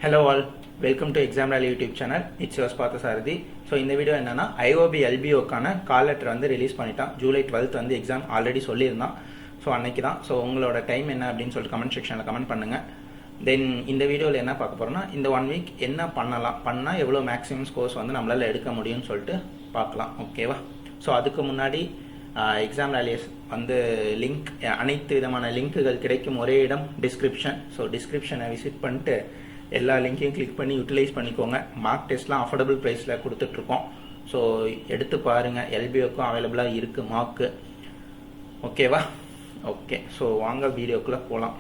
Hello all, welcome to Exam Rally YouTube channel. It's yours Partha Sarathi. So இந்த video என்னன்னா IOB LBOக்கான call letter வந்து release பண்ணிட்டான். July 12th வந்து exam already சொல்லியிருந்தான். So அன்னைக்கு தான். ஸோ உங்களோட டைம் என்ன அப்படின்னு சொல்லிட்டு கமெண்ட் செக்ஷனில் கமெண்ட் பண்ணுங்கள். தென் இந்த வீடியோவில் என்ன பார்க்க போகிறோம்னா இந்த 1 வீக் என்ன பண்ணால் எவ்வளோ மேக்ஸிமம் ஸ்கோர்ஸ் வந்து நம்மளால் எடுக்க முடியும்னு சொல்லிட்டு பார்க்கலாம். ஓகேவா? ஸோ அதுக்கு முன்னாடி எக்ஸாம் ரேலியஸ் வந்து லிங்க் அனைத்து விதமான லிங்க்குகள் கிடைக்கும் ஒரே இடம் டிஸ்கிரிப்ஷன். ஸோ டிஸ்கிரிப்ஷனை விசிட் பண்ணிட்டு எல்லா லிங்க்கையும் கிளிக் பண்ணி யூட்டிலைஸ் பண்ணிக்கோங்க. மார்க் டெஸ்ட்லாம் அஃபோர்டபுள் ப்ரைஸில் கொடுத்துட்ருக்கோம். ஸோ எடுத்து பாருங்கள், எல்பிஓக்கும் அவைலபிளாக இருக்குது மார்க்கு. ஓகேவா? ஓகே, ஸோ வாங்க வீடியோக்குள்ளே போகலாம்.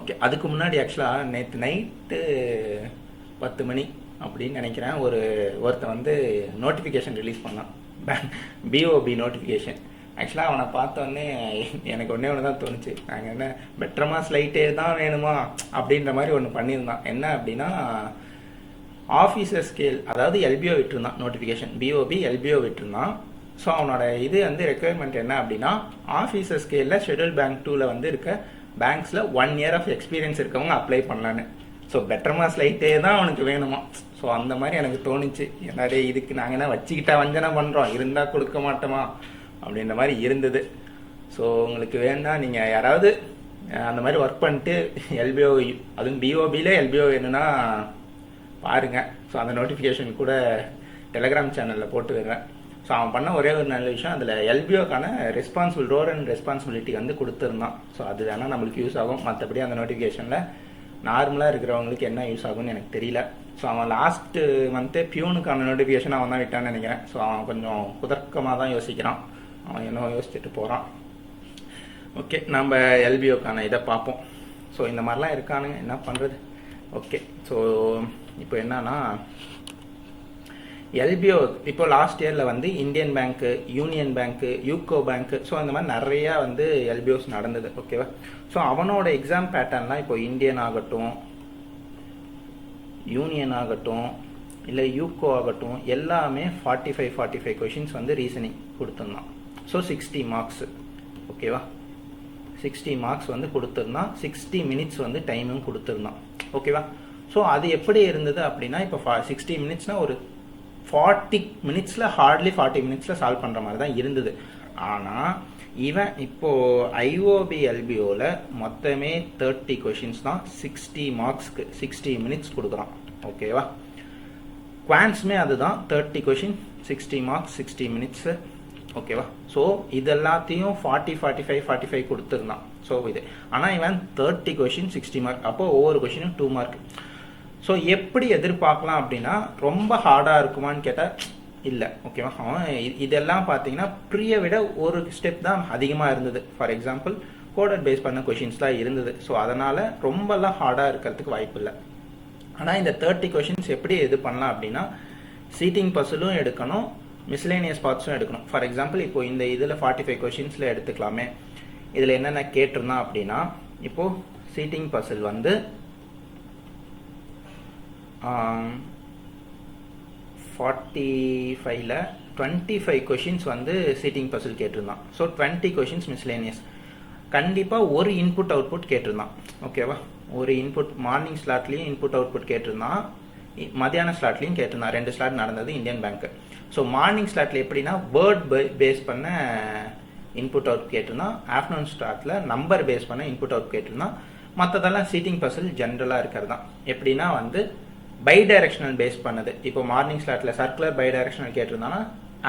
ஓகே, அதுக்கு முன்னாடி ஆக்சுவலாக நேற்று நைட்டு 10 மணி அப்படின்னு நினைக்கிறேன் ஒருத்தன் வந்து நோட்டிஃபிகேஷன் ரிலீஸ் பண்ணான், பிஓபி நோட்டிஃபிகேஷன். ஆக்சுவலாக அவனை பார்த்தோன்னே எனக்கு ஒன்றே தான் தோணுச்சு, நாங்கள் என்ன பெட்டர் மாஸ் லைட்டே தான் வேணுமா அப்படின்ற மாதிரி ஒன்று பண்ணியிருந்தான். என்ன அப்படின்னா ஆஃபீஸர் ஸ்கேல், அதாவது எல்பிஓ விட்டுருந்தான் நோட்டிஃபிகேஷன், பிஓபி எல்பிஓ விட்டுருந்தான். ஸோ அவனோட இது வந்து ரெக்குயர்மெண்ட் என்ன அப்படின்னா ஆஃபீஸர் ஸ்கேலில் ஷெட்யூல் பேங்க் 2ல் வந்து இருக்க பேங்க்ஸில் 1 இயர் ஆஃப் எக்ஸ்பீரியன்ஸ் இருக்கவங்க அப்ளை பண்ணலான்னு. ஸோ பெட்டர் மாஸ் லைட்டே தான் அவனுக்கு வேணுமா. ஸோ அந்த மாதிரி எனக்கு தோணுச்சு, எல்லாரே இதுக்கு நாங்கள் என்ன வச்சுக்கிட்டா வஞ்சனை பண்ணுறோம், இருந்தால் கொடுக்க மாட்டோமா அப்படின்ற மாதிரி இருந்தது. ஸோ உங்களுக்கு வேணால் நீங்கள் யாராவது அந்த மாதிரி ஒர்க் பண்ணிட்டு எல்பிஓ, அதுவும் பிஓபியில் எல்பிஓ வேணும்னா பாருங்கள். ஸோ அந்த நோட்டிஃபிகேஷன் கூட டெலகிராம் சேனலில் போட்டு வருவேன். ஸோ அவன் பண்ண ஒரே ஒரு நல்ல விஷயம், அதில் எல்பிஓக்கான ரோல் அண்ட் ரெஸ்பான்சிபிலிட்டி வந்து கொடுத்துருந்தான். ஸோ அது வேணால் நம்மளுக்கு யூஸ் ஆகும். மற்றபடி அந்த நோட்டிஃபிகேஷனில் நார்மலாக இருக்கிறவங்களுக்கு என்ன யூஸ் ஆகும்னு எனக்கு தெரியல. ஸோ அவன் லாஸ்ட்டு மந்த்து பியூனுக்கான நோட்டிஃபிகேஷன் அவன் தான் விட்டான்னு நினைக்கிறேன். ஸோ அவன் கொஞ்சம் குதர்க்கமாக தான் யோசிக்கிறான், அவன் என்ன யோசிச்சுட்டு போகிறான். ஓகே, நம்ம எல்பிஓக்கான இதை பார்ப்போம். ஸோ இந்த மாதிரிலாம் இருக்கானுங்க, என்ன பண்ணுறது. ஓகே, ஸோ இப்போ என்னன்னா எல்பிஓ இப்போ லாஸ்ட் இயரில் வந்து இந்தியன் பேங்க்கு, யூனியன் பேங்க்கு, யூகோ பேங்க்கு, ஸோ அந்த மாதிரி நிறையா வந்து எல்பிஓஸ் நடந்தது. ஓகேவா? ஸோ அவனோட எக்ஸாம் பேட்டர்ன்லாம் இப்போ இந்தியன் ஆகட்டும், யூனியன் ஆகட்டும், இல்லை யூகோ ஆகட்டும், எல்லாமே 45 கொஷின்ஸ் வந்து ரீசனிங் கொடுத்துருந்தான். So 60 marks. ஓகேவா? 60 மார்க்ஸ் வந்து கொடுத்துருந்தான். 60 மினிட்ஸ் வந்து டைமும் கொடுத்துருந்தான். ஓகேவா? ஸோ அது எப்படி இருந்தது அப்படின்னா இப்போ 60 மினிட்ஸ்னால் ஒரு 40 மினிட்ஸில் ஹார்ட்லி 40 மினிட்ஸில் சால்வ் பண்ணுற மாதிரி தான் இருந்தது. ஆனால் இவன் இப்போது ஐஓபி எல்பிஓவில் மொத்தமே 30 கொஷின்ஸ் தான் 60 மார்க்ஸ்க்கு 60 மினிட்ஸ் கொடுக்குறான். ஓகேவா? குவான்ஸுமே அதுதான், 30 கொஷின் 60 மார்க்ஸ் 60 மினிட்ஸு. ஓகேவா? ஸோ இது எல்லாத்தையும் 45 கொடுத்துருந்தான். ஸோ இது ஆனால் இவன் 30 கொஷின் 60 மார்க், அப்போது ஒவ்வொரு கொஷினும் 2 மார்க். ஸோ எப்படி எதிர்பார்க்கலாம் அப்படின்னா ரொம்ப ஹார்டாக இருக்குமான்னு கேட்டால் இல்லை. ஓகேவா? அவன் இதெல்லாம் பார்த்தீங்கன்னா ப்ரீயை விட ஒரு ஸ்டெப் தான் அதிகமாக இருந்தது. ஃபார் எக்ஸாம்பிள் கோடட் பேஸ் பண்ண கொஷின்ஸ் தான் இருந்தது. ஸோ அதனால் ரொம்பலாம் ஹார்டாக இருக்கிறதுக்கு வாய்ப்பு இல்லை. ஆனால் இந்த 30 கொஷின்ஸ் எப்படி இது பண்ணலாம் அப்படின்னா சீட்டிங் பசிலும் எடுக்கணும், மிஸ்லேனியஸ் பார்ட்ஸும் எடுக்கணும். ஃபார் எக்ஸாம்பிள் இப்போ இந்த இதில் 45 கொஷின்ஸில் எடுத்துக்கலாமே. இதில் என்னென்ன கேட்டிருந்தான் அப்படின்னா இப்போது சீட்டிங் பசில் வந்து 45ல் 25 கொஷின்ஸ் வந்து சீட்டிங் பசில் கேட்டிருந்தான். So 20 questions miscellaneous. கண்டிப்பாக ஒரு இன்புட் அவுட்புட் கேட்டிருந்தான். ஓகேவா? ஒரு இன்புட் மார்னிங் ஸ்லாட்லேயும் இன்புட் அவுட்புட் கேட்டிருந்தான், மத்தியான ஸ்லாட்லேயும் கேட்டிருந்தான். 2 ஸ்லாட் நடந்தது இந்தியன் பேங்க்கு. ஸோ மார்னிங் ஸ்லாட்டில் எப்படின்னா வேர்ட் பேஸ் பண்ண இன்புட் அவுட் கேட்டிருந்தான், ஆஃப்டர்நூன் ஸ்லாட்டில் நம்பர் பேஸ் பண்ண இன்புட் அவுட் கேட்டிருந்தான். மற்றதெல்லாம் சீட்டிங் பசில் ஜென்ரலாக இருக்கிறது தான். எப்படின்னா வந்து பை டைரக்ஷனல் பேஸ் பண்ணது. இப்போ மார்னிங் ஸ்லாட்டில் சர்க்குலர் பை டைரக்ஷனல் கேட்டிருந்தான்னா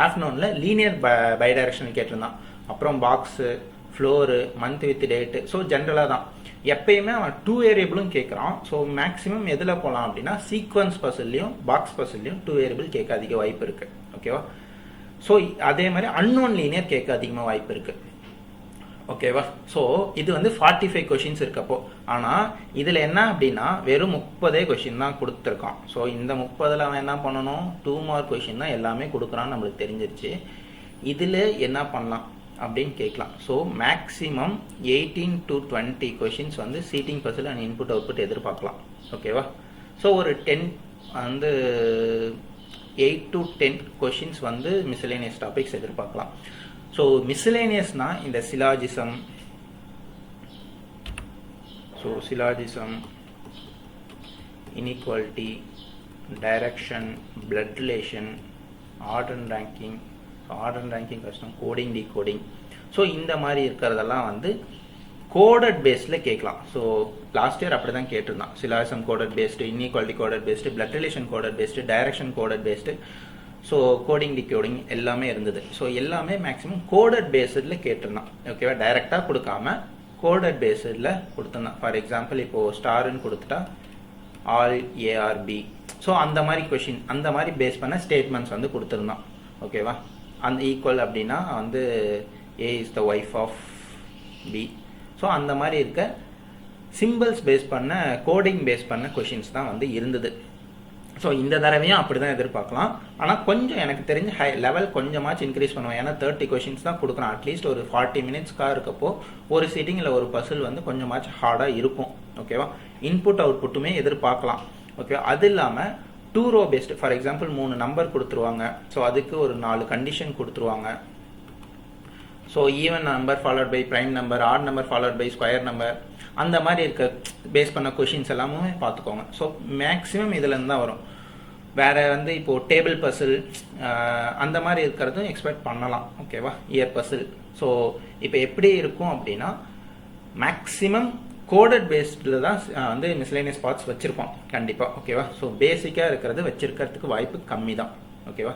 ஆஃப்டர்நூனில் லீனியர் பை டைரக்ஷனல் கேட்டிருந்தான். அப்புறம் box, floor, month with date. So ஜென்ரலாக தான் எப்பயுமே அவன் 2 வேரியபிளும் கேட்குறான். ஸோ மேக்ஸிமம் எதில் போகலாம் அப்படின்னா சீக்வன்ஸ் பசில்லையும் பாக்ஸ் பசில்லையும் 2 வேரியபிள் கேட்க அதிக வாய்ப்பு இருக்குது. ஓகேவா? ஸோ அதே மாதிரி அன்னோன் லீனியர் கேட்க அதிகமாக வாய்ப்பு இருக்குது. ஓகேவா? ஸோ இது வந்து 45 கொஷின்ஸ் இருக்கப்போ. ஆனால் இதில் என்ன அப்படின்னா வெறும் 30 கொஷின் தான் கொடுத்துருக்கான். ஸோ இந்த 30ல் அவன் என்ன பண்ணணும், 2 மார்க் கொஷின் தான் எல்லாமே கொடுக்குறான்னு நம்மளுக்கு தெரிஞ்சிருச்சு. இதில் என்ன பண்ணலாம் அப்படின்னு கேட்கலாம். ஸோ மேக்ஸிமம் 18 to 20 கொஷின்ஸ் வந்து seating puzzle and input output எதிர்பார்க்கலாம். ஓகேவா? ஸோ ஒரு 10 வந்து 8 to 10 கொஷின்ஸ் வந்து மிஸ்லேனியஸ் டாபிக்ஸ் எதிர்பார்க்கலாம். ஸோ மிஸ்லேனியஸ்னால் இந்த syllogism, so syllogism, inequality, direction, blood relation, order and ranking. Order and ranking கஷ்டம், கோடிங் டிகோடிங். ஸோ இந்த மாதிரி இருக்கிறதெல்லாம் வந்து கோடட் பேஸில் கேட்கலாம். ஸோ லாஸ்ட் இயர் அப்படி தான் கேட்டிருந்தான். Syllogism coded based, inequality coded based, blood relation coded based, direction coded based, so coding decoding எல்லாமே இருந்தது. ஸோ எல்லாமே மேக்ஸிமம் கோடட் பேஸில் கேட்டிருந்தான். ஓகேவா, டைரெக்டாக கொடுக்காம கோடட் பேஸில் கொடுத்துருந்தான். ஃபார் எக்ஸாம்பிள் இப்போது ஸ்டாருன்னு கொடுத்துட்டா ஆல் ஏஆர்பி. ஸோ அந்த மாதிரி கொஷின், அந்த மாதிரி பேஸ் பண்ண ஸ்டேட்மெண்ட்ஸ் வந்து கொடுத்துருந்தான். ஓகேவா, அந்த ஈக்குவல் அப்படின்னா வந்து A is the wife of B. So அந்த மாதிரி இருக்க சிம்பிள்ஸ் பேஸ் பண்ண, கோடிங் பேஸ் பண்ண கொஷின்ஸ் தான் வந்து இருந்தது. ஸோ இந்த தடவையும் அப்படி தான் எதிர்பார்க்கலாம். ஆனால் கொஞ்சம் எனக்கு தெரிஞ்ச ஹை லெவல் கொஞ்சமாச்சு இன்க்ரீஸ் பண்ணுவேன். ஏன்னா 30 கொஷின்ஸ் தான் கொடுக்குறோம். அட்லீஸ்ட் ஒரு 40 மினிட்ஸ்க்காக இருக்கப்போ ஒரு சிட்டிங்கில் ஒரு பசில் வந்து கொஞ்சமாச்சு ஹார்டாக இருக்கும். ஓகேவா, இன்புட் அவுட்புட்டுமே எதிர்பார்க்கலாம். ஓகே, அது இல்லாமல் 2 row based. For example 3 number கொடுத்துருவாங்க. ஸோ அதுக்கு ஒரு 4 கண்டிஷன் கொடுத்துருவாங்க. So even number followed by prime number, odd number followed by square number, அந்த மாதிரி இருக்க பேஸ் பண்ண கொஷின்ஸ் எல்லாமே பார்த்துக்கோங்க. ஸோ மேக்ஸிமம் இதுலேருந்து தான் வரும். வேறு வந்து இப்போது டேபிள் பசில் அந்த மாதிரி இருக்கிறதும் எக்ஸ்பெக்ட் பண்ணலாம். ஓகேவா, இயர் பசில். ஸோ இப்போ எப்படி இருக்கும் அப்படின்னா மேக்ஸிமம் கோடட் பேஸ்டில் தான் வந்து மிஸ்லேனியஸ் பார்ட்ஸ் வச்சுருப்போம் கண்டிப்பாக. ஓகேவா, ஸோ பேசிக்காக இருக்கிறது வச்சுருக்கிறதுக்கு வாய்ப்பு கம்மி தான். ஓகேவா,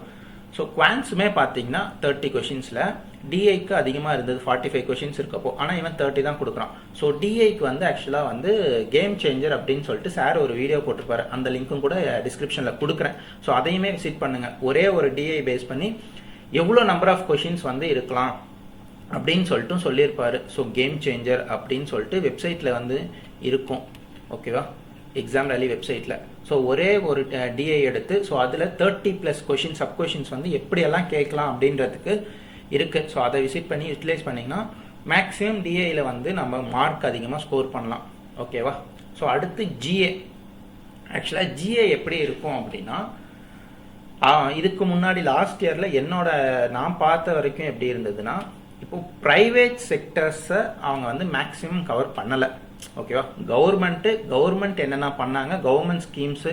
ஸோ குவான்ஸுமே பார்த்தீங்கன்னா 30 கொஷின்ஸில் டிஐக்கு அதிகமாக இருந்தது, 45 கொஷின்ஸ் இருக்கப்போ. ஆனால் இவன் 30 தான் கொடுக்குறான். ஸோ டிஐக்கு வந்து ஆக்சுவலாக வந்து கேம் சேஞ்சர் அப்படின்னு சொல்லிட்டு சார் ஒரு வீடியோ போட்டிருப்பாரு. அந்த லிங்க்கும் கூட டிஸ்கிரிப்ஷனில் கொடுக்குறேன். ஸோ அதையுமே விசிட் பண்ணுங்கள். ஒரே ஒரு டிஐ பேஸ் பண்ணி எவ்வளோ நம்பர் ஆஃப் கொஷின்ஸ் வந்து இருக்கலாம் அப்படின்னு சொல்லிட்டு சொல்லியிருப்பாரு. ஸோ கேம் சேஞ்சர் அப்படின்னு சொல்லிட்டு வெப்சைட்டில் வந்து இருக்கும். ஓகேவா, எக்ஸாம் ரேலி வெப்சைட்டில். ஸோ ஒரே ஒரு டிஐ எடுத்து ஸோ அதில் 30+ கொஷின் சப் கொஷின்ஸ் வந்து எப்படியெல்லாம் கேட்கலாம் அப்படின்றதுக்கு இருக்குது. ஸோ அதை விசிட் பண்ணி யூட்டிலைஸ் பண்ணிங்கன்னா மேக்ஸிமம் டிஐயில் வந்து நம்ம மார்க் அதிகமாக ஸ்கோர் பண்ணலாம். ஓகேவா, ஸோ அடுத்து ஜிஏ. ஆக்சுவலாக ஜிஏ எப்படி இருக்கும் அப்படின்னா இதுக்கு முன்னாடி லாஸ்ட் இயரில் நான் பார்த்த வரைக்கும் எப்படி இருந்ததுன்னா, இப்போ ப்ரைவேட் செக்டர்ஸை அவங்க வந்து மேக்ஸிமம் கவர் பண்ணலை. ஓகேவா, கவர்மெண்ட் என்னென்ன பண்ணாங்க, கவர்மெண்ட் ஸ்கீம்ஸு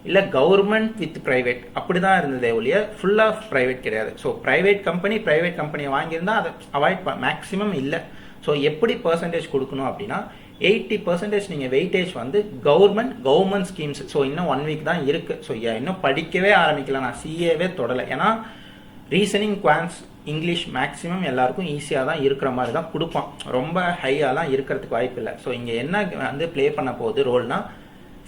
இல்லை கவர்மெண்ட் வித் ப்ரைவேட் அப்படி தான் இருந்ததே ஒழிய ஃபுல் ஆஃப் ப்ரைவேட் கிடையாது. ஸோ ப்ரைவேட் கம்பெனியை வாங்கியிருந்தால் அதை அவாய்ட் மேக்ஸிமம் இல்லை. ஸோ எப்படி பர்சன்டேஜ் கொடுக்கணும் அப்படின்னா 80% நீங்கள் வெயிட்டேஜ் வந்து கவர்மெண்ட் ஸ்கீம்ஸ். ஸோ இன்னும் 1 வீக் தான் இருக்குது. ஸோ இன்னும் படிக்கவே ஆரம்பிக்கல, நான் சிஏவே தொடலை. ஏன்னா ரீசனிங், குவான்ஸ், இங்கிலீஷ் மேக்ஸிமம் எல்லாருக்கும் ஈஸியாக தான் இருக்கிற மாதிரி தான் கொடுப்பான். ரொம்ப ஹையாலாம் இருக்கிறதுக்கு வாய்ப்பு இல்லை. ஸோ இங்கே என்ன வந்து ப்ளே பண்ண போகுது ரோல்னா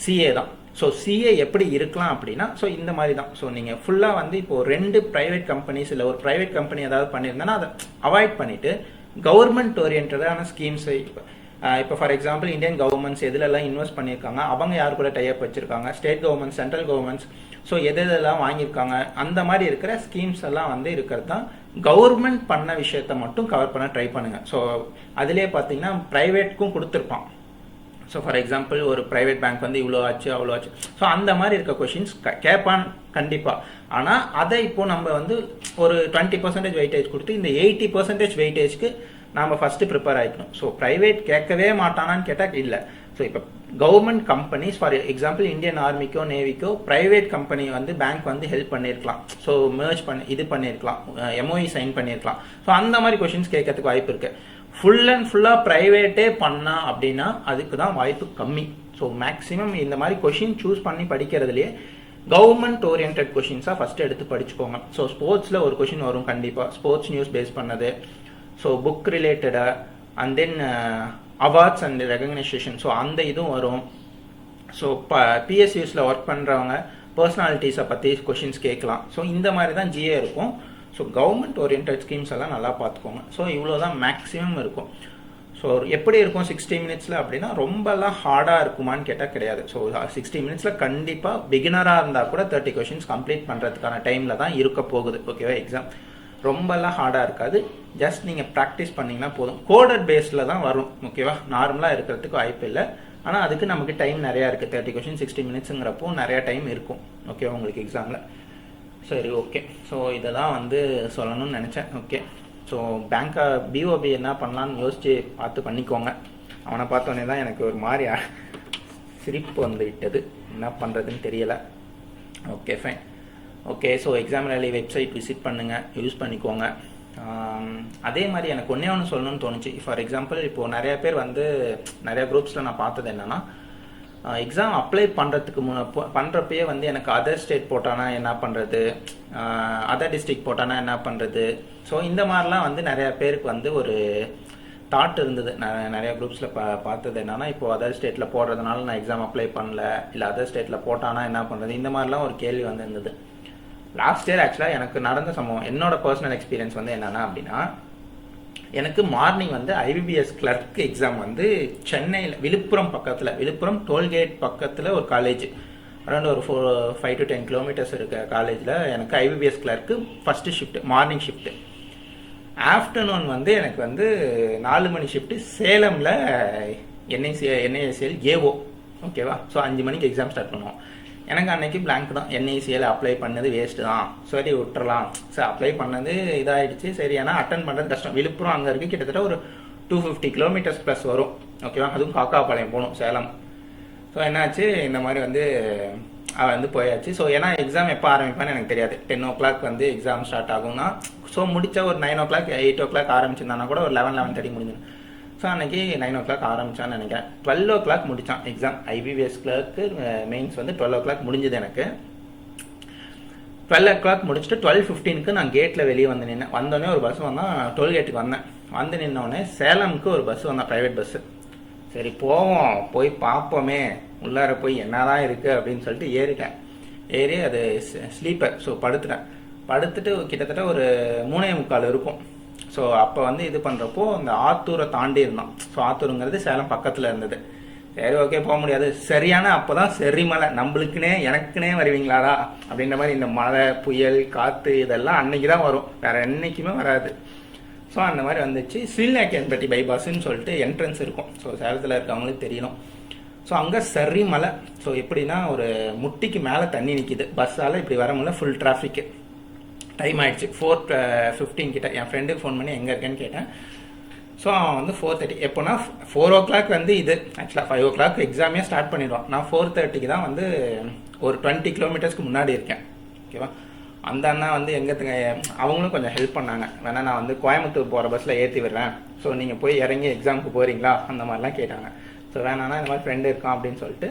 சிஏ தான். ஸோ சிஏ எப்படி இருக்கலாம் அப்படின்னா ஸோ இந்த மாதிரி தான். ஸோ நீங்கள் ஃபுல்லாக வந்து இப்போது 2 ப்ரைவேட் கம்பெனிஸ் இல்லை ஒரு ப்ரைவேட் கம்பெனி ஏதாவது பண்ணியிருந்தேன்னா அதை அவாய்ட் பண்ணிவிட்டு கவர்மெண்ட் ஓரியன்டான ஸ்கீம்ஸை இப்போ ஃபார் எக்ஸாம்பிள் இந்தியன் கவர்மெண்ட்ஸ் எதுலெல்லாம் இன்வெஸ்ட் பண்ணியிருக்காங்க, அவங்க யார் கூட டைப் வச்சுருக்காங்க, state government, central governments, so எதெல்லாம் வாங்கியிருக்காங்க, அந்த மாதிரி இருக்கிற ஸ்கீம்ஸ் எல்லாம் வந்து இருக்கிறது தான் கவர்மெண்ட் பண்ண விஷயத்த மட்டும் கவர் பண்ண ட்ரை பண்ணுங்கள். ஸோ அதிலே பார்த்தீங்கன்னா ப்ரைவேட்க்கும் கொடுத்துருப்பான். ஸோ ஃபார் எக்ஸாம்பிள் ஒரு ப்ரைவேட் பேங்க் வந்து இவ்வளோ ஆச்சு அவ்வளோ ஆச்சு. ஸோ அந்த மாதிரி இருக்க கொஷின்ஸ் கேட்பான் கண்டிப்பாக. ஆனால் அதை இப்போ நம்ம வந்து ஒரு 20% வெயிட்டேஜ் கொடுத்து இந்த 80% வெயிட்டேஜ்க்கு நாம் ஃபஸ்ட்டு ப்ரிப்பேர் ஆகிக்கணும். ஸோ ப்ரைவேட் கேட்கவே மாட்டானான்னு கேட்டால் இல்லை. ஸோ இப்போ government companies for example Indian ஆர்மிக்கோ நேவிக்கோ ப்ரைவேட் கம்பெனி வந்து பேங்க் வந்து ஹெல்ப் பண்ணியிருக்கலாம். ஸோ மெர்ஜ் இது பண்ணியிருக்கலாம், எம்ஓஇ சைன் பண்ணியிருக்கலாம். ஸோ அந்த மாதிரி கொஷின்ஸ் கேட்கறதுக்கு வாய்ப்பு இருக்குது. ஃபுல்லாக ப்ரைவேட்டே பண்ணா அப்படின்னா அதுக்கு தான் வாய்ப்பு கம்மி. ஸோ மேக்ஸிமம் இந்த மாதிரி கொஷின் சூஸ் பண்ணி படிக்கிறதுலேயே கவர்மெண்ட் ஓரியன்ட் கொஷின்ஸாக ஃபஸ்ட்டு எடுத்து படிச்சுக்கோங்க. ஸோ ஸ்போர்ட்ஸில் ஒரு கொஷின் வரும் கண்டிப்பாக, ஸ்போர்ட்ஸ் நியூஸ் பேஸ் பண்ணது. ஸோ புக் ரிலேட்டடாக and then awards and recognition, so அந்த இதுவும் வரும். ஸோ பிஎஸ்யூஸில் ஒர்க் பண்ணுறவங்க பர்சனாலிட்டிஸை பற்றி கொஷின்ஸ் கேட்கலாம். ஸோ இந்த மாதிரி தான் ஜிஏ இருக்கும். ஸோ கவர்மெண்ட் ஓரியன்ட் ஸ்கீம்ஸ் எல்லாம் நல்லா பார்த்துக்கோங்க. ஸோ இவ்வளோ தான் மேக்ஸிமம் இருக்கும். ஸோ எப்படி இருக்கும் 60 மினிட்ஸில் அப்படின்னா ரொம்பலாம் ஹார்டாக இருக்குமான்னு கேட்டால் கிடையாது. ஸோ 60 மினிட்ஸில் கண்டிப்பாக பிகினராக இருந்தால் கூட 30 கொஷின்ஸ் கம்ப்ளீட் பண்ணுறதுக்கான டைமில் தான் இருக்க போகுது. ஓகேவா, எக்ஸாம் ரொம்பலாம் ஹார்டாக இருக்காது. ஜஸ்ட் நீங்கள் ப்ராக்டிஸ் பண்ணிங்கன்னா போதும். கோடட் பேஸில் தான் வரும். ஓகேவா, நார்மலாக இருக்கிறதுக்கு வாய்ப்பு இல்லை. ஆனால் அதுக்கு நமக்கு டைம் நிறையா இருக்குது. 30 கொஷின் 60 மினிட்ஸுங்கிறப்போ நிறையா டைம் இருக்கும். ஓகேவா உங்களுக்கு எக்ஸாமில். சரி, ஓகே. ஸோ இதை தான் வந்து சொல்லணும்னு நினச்சேன். ஓகே, ஸோ பேங்க்கை பிஓபி என்ன பண்ணலான்னு யோசித்து பார்த்து பண்ணிக்கோங்க. அவனை பார்த்தோன்னே தான் எனக்கு ஒரு மாதிரி சிரிப்பு வந்து விட்டது, என்ன பண்ணுறதுன்னு தெரியலை. Okay fine. Okay, so exam rally website visit பண்ணுங்கள், யூஸ் பண்ணிக்கோங்க. அதே மாதிரி எனக்கு ஒன்றே ஒன்று சொல்லணும்னு தோணுச்சு. ஃபார் எக்ஸாம்பிள் இப்போது நிறைய பேர் வந்து நிறைய குரூப்ஸில் நான் பார்த்தது என்னென்னா, எக்ஸாம் அப்ளை பண்ணுறதுக்கு பண்ணுறப்பயே வந்து எனக்கு அதர் ஸ்டேட் போட்டானா என்ன பண்ணுறது, அதர் டிஸ்ட்ரிக்ட் போட்டானா என்ன பண்ணுறது. ஸோ இந்த மாதிரிலாம் வந்து நிறையா பேருக்கு வந்து ஒரு தாட் இருந்தது. நான் நிறையா குரூப்ஸில் பார்த்தது என்னன்னா, இப்போது அதர் ஸ்டேட்டில் போடுறதுனால நான் எக்ஸாம் அப்ளை பண்ணல, இல்லை அதர் ஸ்டேட்டில் போட்டானா என்ன பண்ணுறது, இந்த மாதிரிலாம் ஒரு கேள்வி வந்து இருந்தது. லாஸ்ட் இயர் ஆக்சுவலாக எனக்கு நடந்த சம்பவம், என்னோட பர்சனல் எக்ஸ்பீரியன்ஸ் வந்து என்னென்னா அப்படின்னா, எனக்கு மார்னிங் வந்து ஐபிபிஎஸ் கிளர்க் எக்ஸாம் வந்து சென்னையில் விழுப்புரம் பக்கத்தில், விழுப்புரம் டோல்கேட் பக்கத்தில் ஒரு காலேஜ், அரௌண்ட் ஒரு 5 to 10 கிலோமீட்டர்ஸ் இருக்க காலேஜில் எனக்கு IBPS clerk first shift, morning shift. Afternoon வந்து எனக்கு வந்து 4 மணி ஷிஃப்ட்டு சேலமில் என்ஐசிஎல் ஏஓ. ஓகேவா? ஸோ 5 மணிக்கு எக்ஸாம் ஸ்டார்ட் பண்ணுவோம். எனக்கு அன்னைக்கு பிளாங்க் தான், என்ஐசிஎல் அப்ளை பண்ணது வேஸ்ட்டு தான், சரி விட்டுறலாம். சரி அப்ளை பண்ணது இதாகிடுச்சு, சரி ஏன்னா அட்டன் பண்ணுறது கஷ்டம். விழுப்புரம் அங்கே இருக்குது, கிட்டத்தட்ட ஒரு 250 கிலோமீட்டர்ஸ் ப்ளஸ் வரும். ஓகேவா? அதுவும் காக்காபாளையம் போகணும், சேலம். ஸோ என்னாச்சு, இந்த மாதிரி வந்து அவள் வந்து போயாச்சு. ஸோ ஏன்னா எக்ஸாம் எப்போ ஆரம்பிப்பான்னு எனக்கு தெரியாது. 10 o'clock வந்து எக்ஸாம் ஸ்டார்ட் ஆகும்னா, ஸோ முடிச்சா ஒரு 9 o'clock 8 o'clock ஆரம்பிச்சிருந்தானா கூட ஒரு 11-11:30 முடிஞ்சிடும். ஸோ அன்றைக்கி 9 o'clock ஆரம்பித்தான்னு நினைக்கிறேன். 12 o'clock முடித்தான் எக்ஸாம். ஐபிபிஎஸ் கிளர்க்கு மெயின்ஸ் வந்து 12 o'clock முடிஞ்சது எனக்கு. 12 o'clock முடிச்சுட்டு 12:15 நான் கேட்டில் வெளியே வந்து நின்னேன். வந்தோடனே ஒரு பஸ் வந்தான், டோல்கேட்டுக்கு வந்தேன். வந்து நின்னோடனே சேலமுக்கு ஒரு பஸ் வந்தான், ப்ரைவேட் பஸ்ஸு. சரி போவோம், போய் பார்ப்போமே உள்ளார போய் என்னதான் இருக்குது அப்படின்னு சொல்லிட்டு ஏறிட்டேன். ஏறி அது ஸ்லீப்பர், ஸோ படுத்துட்டேன். படுத்துட்டு கிட்டத்தட்ட ஒரு 3:45 இருக்கும். ஸோ அப்போ வந்து இது பண்ணுறப்போ அந்த ஆத்தூரை தாண்டி இருந்தோம். ஸோ ஆத்தூருங்கிறது சேலம் பக்கத்தில் இருந்தது. சரி ஓகே போக முடியாது, சரியான அப்போ தான் செரிமலை, நம்மளுக்குனே எனக்குனே வருவீங்களாடா அப்படின்ற மாதிரி. இந்த மழை புயல் காற்று இதெல்லாம் அன்னைக்கு தான் வரும், வேறு என்றைக்குமே வராது. ஸோ அந்த மாதிரி வந்துச்சு. ஸ்ரீநாயக்கன்பட்டி பைபாஸ்ன்னு சொல்லிட்டு என்ட்ரன்ஸ் இருக்கும். ஸோ சேலத்தில் இருக்கவங்களுக்கு தெரியணும். ஸோ அங்கே சரி மலை. ஸோ எப்படின்னா ஒரு முட்டிக்கு மேலே தண்ணி நிற்கிது, பஸ்ஸால் இப்படி வர முடியல, ஃபுல் டிராஃபிக்கு. டைம் ஆகிடுச்சு 4:15 கிட்ட. என் ஃப்ரெண்டுக்கு ஃபோன் பண்ணி எங்கே இருக்கேன்னு கேட்டேன். ஸோ அவன் வந்து 4:30, எப்போனா 4 o'clock வந்து இது ஆக்சுவலாக 5 o'clock எக்ஸாமே ஸ்டார்ட் பண்ணிடுவான். நான் 4:30 தான் வந்து ஒரு 20 கிலோமீட்டர்ஸ்க்கு முன்னாடி இருக்கேன். ஓகேவா? அந்த அண்ணா வந்து எங்கே அவங்களும் கொஞ்சம் ஹெல்ப் பண்ணாங்க. வேணா நான் வந்து கோயம்புத்தூர் போகிற பஸ்ஸில் ஏற்றி விடுறேன், ஸோ நீங்கள் போய் இறங்கி எக்ஸாமுக்கு போகிறீங்களா அந்த மாதிரிலாம் கேட்டாங்க. ஸோ வேணான்னா இந்த மாதிரி ஃப்ரெண்டு இருக்கான் அப்படின்னு சொல்லிட்டு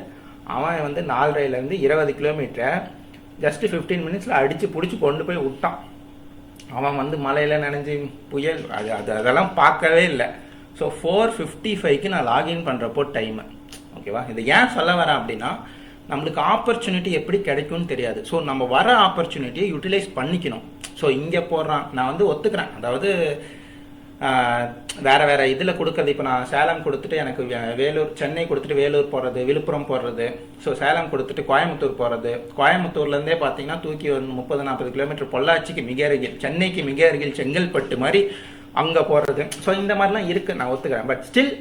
அவன் வந்து 4:30 20 கிலோமீட்டரை ஜஸ்ட்டு 15 minutes அடித்து பிடிச்சி கொண்டு போய் விட்டான். அவன் வந்து மலையில் நனைஞ்சி புயல் அதெல்லாம் பார்க்கவே இல்லை. ஸோ 4:55 நான் லாகின் பண்ணுறப்போ டைமு. ஓகேவா? இது ஏன் சொல்ல வரேன் அப்படின்னா, நம்மளுக்கு ஆப்பர்ச்சுனிட்டி எப்படி கிடைக்கும்னு தெரியாது. ஸோ நம்ம வர ஆப்பர்ச்சுனிட்டியை யூட்டிலைஸ் பண்ணிக்கணும். ஸோ இங்கே போடுறான், நான் வந்து ஒத்துக்கிறேன். அதாவது வேறு இதில் கொடுக்குறது, இப்போ நான் சேலம் கொடுத்துட்டு எனக்கு வேலூர், சென்னை கொடுத்துட்டு வேலூர் போடுறது, விழுப்புரம் போடுறது, ஸோ சேலம் கொடுத்துட்டு கோயம்புத்தூர் போகிறது, கோயம்புத்தூர்லேருந்தே பார்த்தீங்கன்னா தூக்கி ஒரு 30-40 கிலோமீட்டர் பொள்ளாச்சிக்கு மிக அருகில், சென்னைக்கு மிக அருகில் செங்கல்பட்டு மாதிரி அங்கே போடுறது. ஸோ இந்த மாதிரிலாம் இருக்குது, நான் ஒத்துக்கிறேன். பட் ஸ்டில்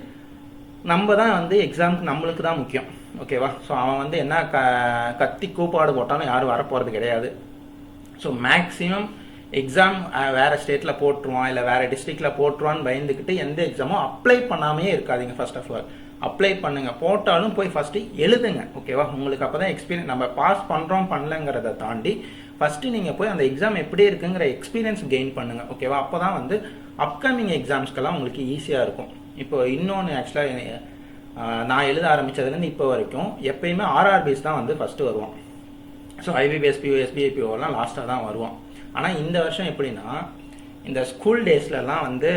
நம்ம தான் வந்து எக்ஸாமுக்கு நம்மளுக்கு தான் முக்கியம். ஓகேவா? ஸோ அவன் வந்து என்ன கத்தி கூப்பாடு போட்டாலும் யாரும் வரப்போகிறது கிடையாது. ஸோ மேக்ஸிமம் எக்ஸாம் வேறு ஸ்டேட்டில் போட்டுருவான், இல்லை வேறு டிஸ்ட்ரிக்டில் போட்டுருவான்னு பயந்துக்கிட்டு எந்த எக்ஸாமும் அப்ளை பண்ணாமே இருக்காதிங்க. ஃபர்ஸ்ட் ஆஃப் ஆல் அப்ளை பண்ணுங்கள். போட்டாலும் போய் ஃபஸ்ட்டு எழுதுங்க. ஓகேவா? உங்களுக்கு அப்போ தான் எக்ஸ்பீரியன்ஸ், நம்ம பாஸ் பண்ணுறோம் பண்ணலங்கிறத தாண்டி ஃபஸ்ட்டு நீங்கள் போய் அந்த எக்ஸாம் எப்படி இருக்குங்கிற எக்ஸ்பீரியன்ஸ் கெயின் பண்ணுங்கள். ஓகேவா? அப்போ தான் வந்து அப்கமிங் எக்ஸாம்ஸ்க்கெல்லாம் உங்களுக்கு ஈஸியாக இருக்கும். இப்போ இன்னொன்று ஆக்சுவலாக நான் எழுத ஆரம்பித்ததுலேருந்து இப்போ வரைக்கும் எப்பயுமே ஆர்ஆர்பிஸ் தான் வந்து ஃபஸ்ட்டு வருவான். ஸோ ஐபிபிஎஸ் பிஓ எஸ்பிஐபிஓலாம் லாஸ்ட்டாக தான் வருவான். ஆனால் இந்த வருஷம் எப்படின்னா, இந்த ஸ்கூல் டேஸ்லலாம் வந்து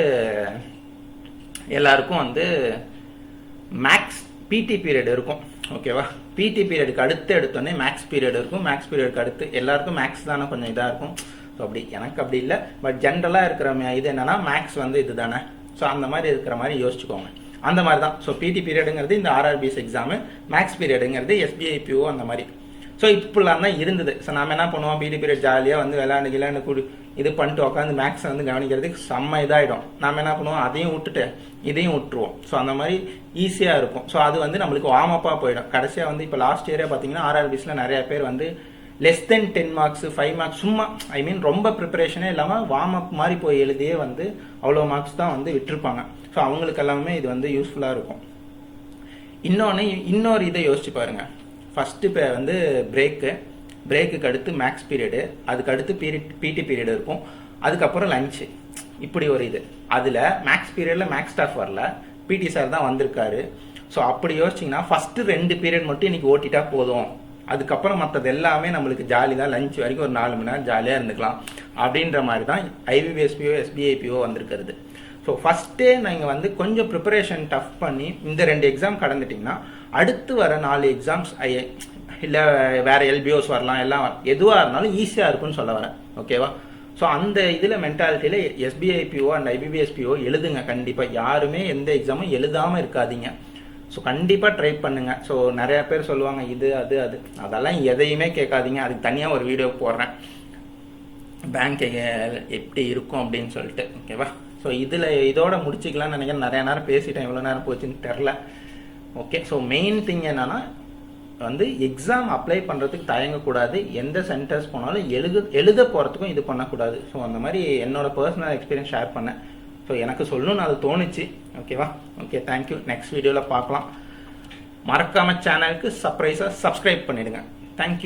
எல்லாருக்கும் வந்து மேக்ஸ் பிடி பீரியட் இருக்கும். ஓகேவா? பிடி பீரியடுக்கு அடுத்து எடுத்தோடனே மேக்ஸ் பீரியட் இருக்கும். மேக்ஸ் பீரியடுக்கு அடுத்து எல்லாருக்கும் மேக்ஸ் தானே கொஞ்சம் இதாக இருக்கும். ஸோ அப்படி எனக்கு அப்படி இல்லை, பட் ஜென்ரலாக இருக்கிற இது என்னென்னா மேக்ஸ் வந்து இது தானே. ஸோ அந்த மாதிரி இருக்கிற மாதிரி யோசிச்சுக்கோங்க. அந்த மாதிரி தான். ஸோ பிடி பீரியடுங்கிறது இந்த ஆர்ஆர்பிஎஸ் எக்ஸாமு, மேக்ஸ் பீரியடுங்கிறது எஸ்பிஐபிஓ அந்த மாதிரி. ஸோ இப்படிலாம் தான் இருந்தது. ஸோ நாம் என்ன பண்ணுவோம், பிடி பீரியட் ஜாலியாக வந்து விளையாண்டு கூடி இது பண்ணிட்டு உட்காந்து மேக்ஸை வந்து கவனிக்கிறதுக்கு செம்ம இதாகிடும். நாம் என்ன பண்ணுவோம், அதையும் விட்டுட்டு இதையும் விட்டுருவோம். ஸோ அந்த மாதிரி ஈஸியாக இருக்கும். ஸோ அது வந்து நம்மளுக்கு வார்மப்பாக போயிடும். கடைசியாக வந்து இப்போ லாஸ்ட் இயரே பார்த்தீங்கன்னா ஆர்ஆர்பிஸில் நிறைய பேர் வந்து லெஸ் தென் 10 marks 5 marks சும்மா ரொம்ப ப்ரிப்பரேஷனே இல்லாமல் வார்ம் அப் மாதிரி போய் எழுதியே வந்து அவ்வளோ மார்க்ஸ் தான் வந்து விட்டுருப்பாங்க. ஸோ அவங்களுக்கு எல்லாமே இது வந்து யூஸ்ஃபுல்லாக இருக்கும். இன்னொரு இதை யோசிச்சு பாருங்க. ஃபர்ஸ்ட் வந்து பிரேக்குக்கு அடுத்து மேக்ஸ் பீரியடு, அதுக்கு அடுத்து பிடி பீரியட் இருக்கும், அதுக்கப்புறம் லஞ்சு. இப்படி ஒரு இது. அதில் மேக்ஸ் பீரியடில் மேக்ஸ் ஸ்டாஃப் வரல, பிடி சார் தான் வந்திருக்காரு. ஸோ அப்படி யோசிச்சிங்கன்னா ஃபஸ்ட்டு 2 பீரியட் மட்டும் இன்னைக்கு ஓட்டிட்டா போதும், அதுக்கப்புறம் மற்றது எல்லாமே நம்மளுக்கு ஜாலி தான், லஞ்ச் வரைக்கும் ஒரு 4 மணி நேரம் ஜாலியாக இருந்துக்கலாம் அப்படின்ற மாதிரி தான் ஐபிபிஎஸ்பிஓ எஸ்பிஐபிஓ வந்திருக்கிறது. ஸோ ஃபஸ்ட்டே நீங்கள் வந்து கொஞ்சம் ப்ரிப்பரேஷன் டஃப் பண்ணி இந்த 2 எக்ஸாம் கடந்துட்டிங்கன்னா அடுத்து வர 4 எக்ஸாம்ஸ் இல்லை வேறு எல்பிஓஸ் வரலாம், எல்லாம் எதுவாக இருந்தாலும் ஈஸியாக இருக்கும்னு சொல்ல வரேன். ஓகேவா? ஸோ அந்த இதில் மென்டாலிட்டியில் எஸ்பிஐபிஓ அண்ட் ஐபிபிஎஸ்பிஓ எழுதுங்க. கண்டிப்பாக யாருமே எந்த எக்ஸாமும் எழுதாமல் இருக்காதீங்க. ஸோ கண்டிப்பாக ட்ரை பண்ணுங்க. ஸோ நிறையா பேர் சொல்லுவாங்க இது அது அதெல்லாம் எதையுமே கேட்காதீங்க, அதுக்கு தனியாக ஒரு வீடியோ போடுறேன், பேங்க் எப்படி இருக்கும் அப்படின்னு சொல்லிட்டு. ஓகேவா? ஸோ இதோட முடிச்சிக்கலாம்னு நினைக்கிறேன். நிறைய நேரம் பேசிட்டேன், எவ்வளோ நேரம் போச்சுன்னு தெரில. ஓகே. ஸோ மெயின் திங் என்னன்னா வந்து எக்ஸாம் அப்ளை பண்ணுறதுக்கு தயங்கக்கூடாது, எந்த சென்டர்ஸ் போனாலும் எழுத போகிறதுக்கும் இது பண்ணக்கூடாது. ஸோ அந்த மாதிரி என்னோட பர்சனல் எக்ஸ்பீரியன்ஸ் ஷேர் பண்ணேன். ஸோ எனக்கு சொல்லணும்னு அது தோணுச்சு. ஓகேவா? Okay, thank you. நெக்ஸ்ட் வீடியோவில் பார்க்கலாம். மறக்காம சேனலுக்கு சப்ஸ்கிரைப் பண்ணிடுங்க. தேங்க்யூ.